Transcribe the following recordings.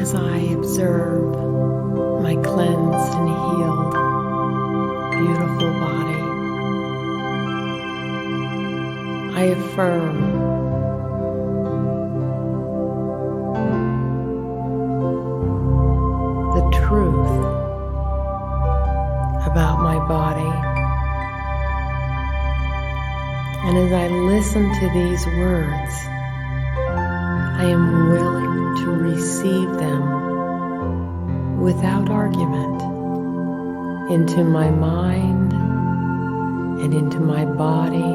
as I observe my cleansed and healed, beautiful body. I affirm the truth about my body. And as I listen to these words, I am willing to receive them without argument into my mind and into my body,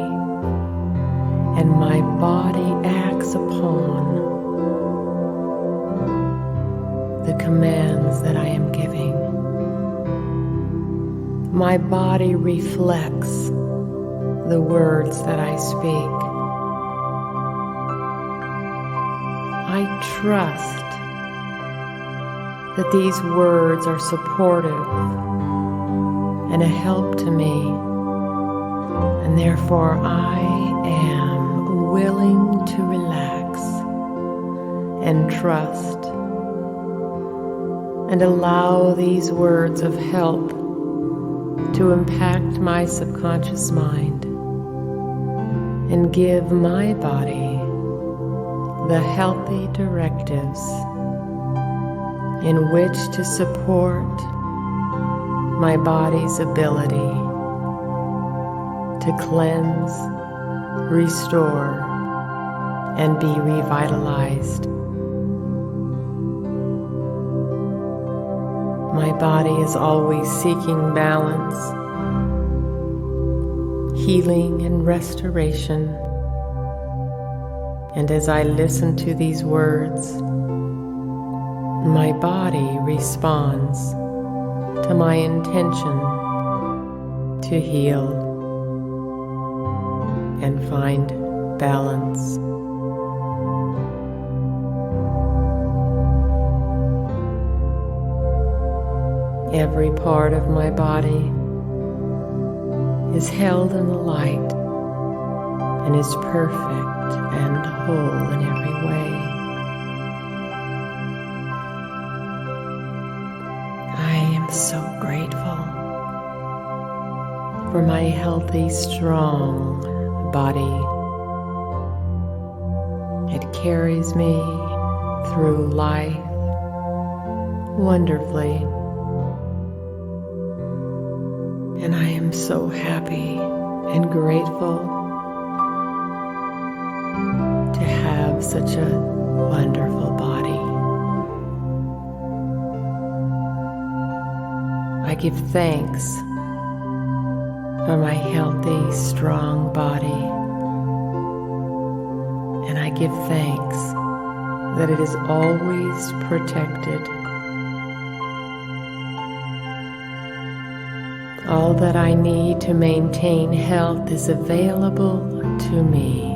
and my body acts upon the commands that I am giving. My body reflects the words that I speak. I trust that these words are supportive and a help to me, and therefore I am willing to relax and trust and allow these words of help to impact my subconscious mind and give my body the healthy directives in which to support my body's ability to cleanse, restore, and be revitalized. My body is always seeking balance, healing, and restoration. And as I listen to these words, my body responds to my intention to heal and find balance. Every part of my body is held in the light and is perfect and whole in every way. I am so grateful for my healthy, strong body. It carries me through life wonderfully. And I am so happy and grateful to have such a wonderful body. I give thanks for my healthy, strong body. And I give thanks that it is always protected. All that I need to maintain health is available to me.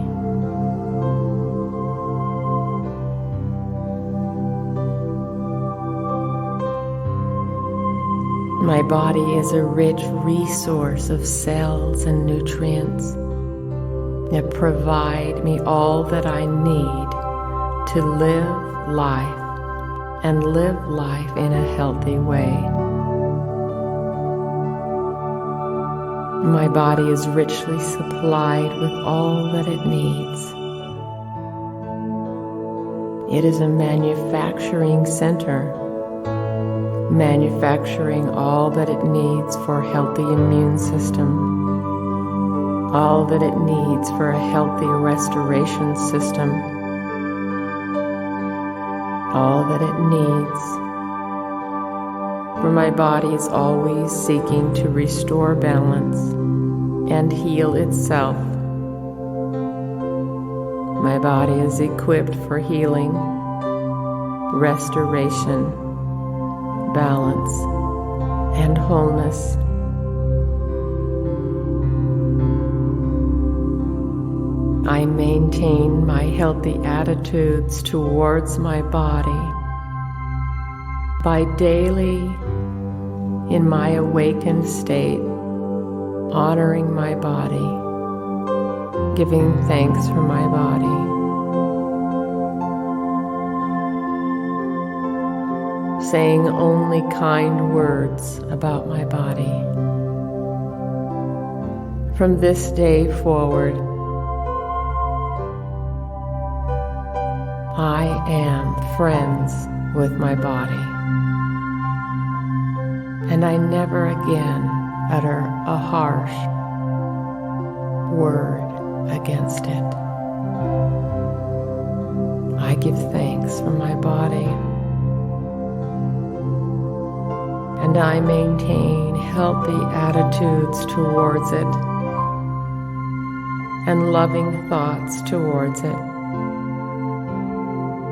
My body is a rich resource of cells and nutrients that provide me all that I need to live life and live life in a healthy way. My body is richly supplied with all that it needs. It is a manufacturing center, manufacturing all that it needs for a healthy immune system, all that it needs for a healthy restoration system, all that it needs. For my body is always seeking to restore balance and heal itself. My body is equipped for healing, restoration, balance, and wholeness. I maintain my healthy attitudes towards my body by daily, in my awakened state, honoring my body, giving thanks for my body. saying only kind words about my body. From this day forward, I am friends with my body, and I never again utter a harsh word against it. I give thanks for my body, and I maintain healthy attitudes towards it and loving thoughts towards it,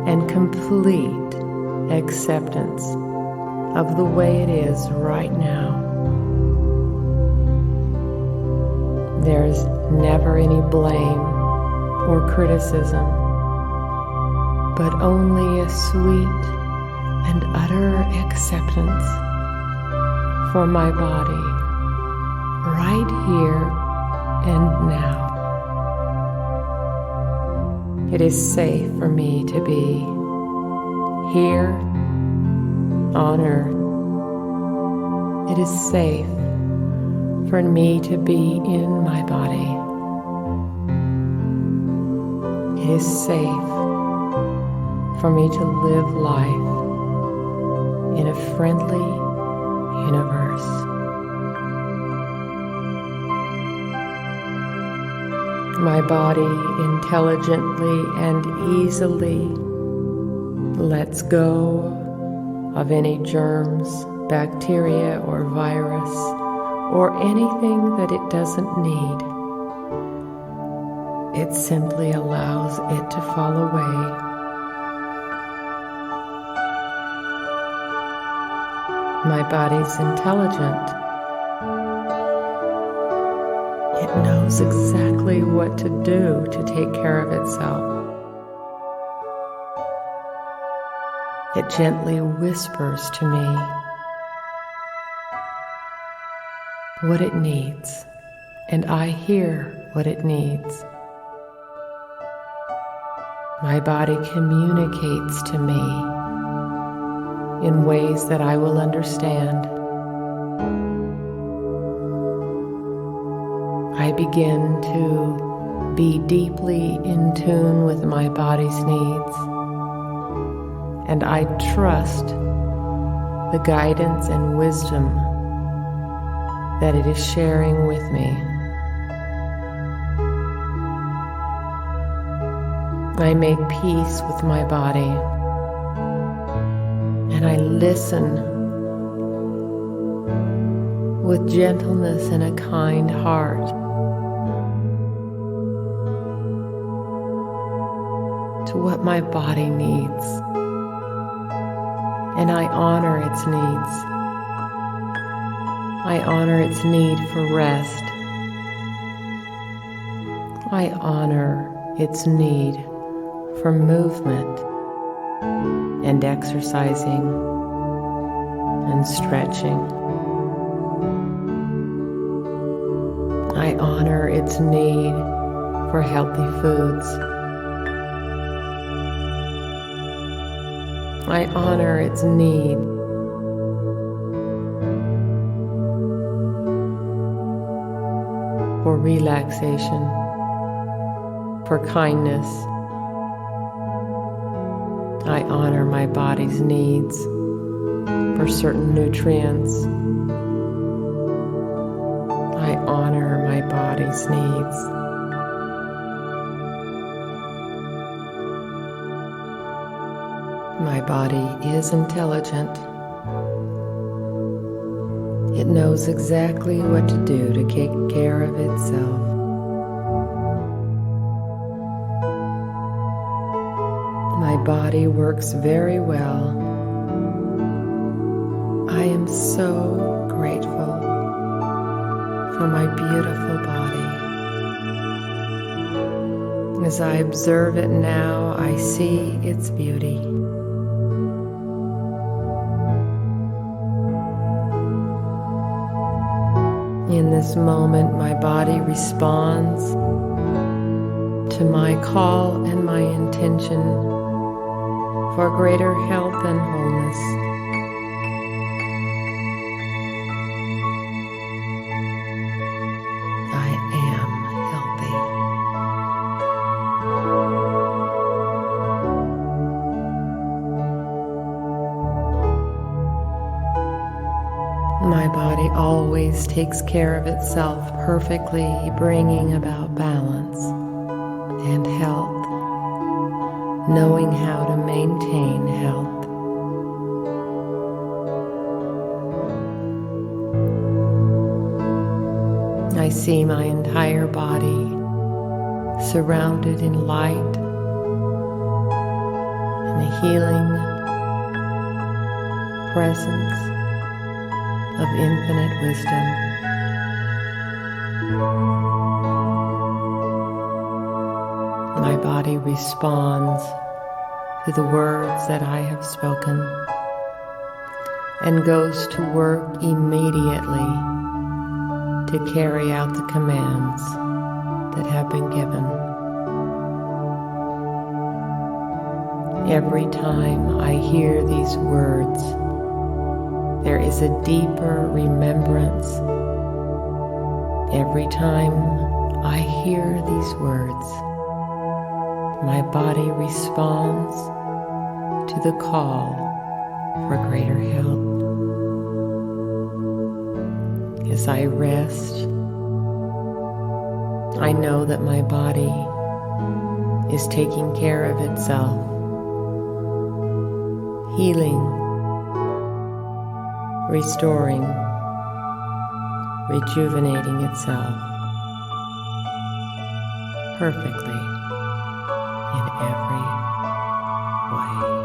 and complete acceptance of the way it is right now. There's never any blame or criticism, but only a sweet and utter acceptance for my body right here and now. It is safe for me to be here on earth. It is safe for me to be in my body. It is safe for me to live life in a friendly universe. My body intelligently and easily lets go of any germs, bacteria, or virus, or anything that it doesn't need. It simply allows it to fall away. My body's intelligent. It knows exactly what to do to take care of itself. It gently whispers to me what it needs, and I hear what it needs. My body communicates to me in ways that I will understand. I begin to be deeply in tune with my body's needs, and I trust the guidance and wisdom that it is sharing with me. I make peace with my body, and I listen with gentleness and a kind heart to what my body needs, and I honor its needs. I honor its need for rest. I honor its need for movement and exercising and stretching. I honor its need for healthy foods. I honor its need for relaxation, for kindness. I honor my body's needs for certain nutrients. I honor my body's needs. My body is intelligent. It knows exactly what to do to take care of itself. My body works very well. I am so grateful for my beautiful body. As I observe it now, I see its beauty. In this moment, my body responds to my call and my intention for greater health and wholeness. always takes care of itself perfectly, bringing about balance and health, knowing how to maintain health. I see my entire body surrounded in light and the healing presence of infinite wisdom. My body responds to the words that I have spoken and goes to work immediately to carry out the commands that have been given. Every time I hear these words, there is a deeper remembrance. Every time I hear these words, my body responds to the call for greater health. As I rest, I know that my body is taking care of itself, healing, restoring, rejuvenating itself perfectly in every way.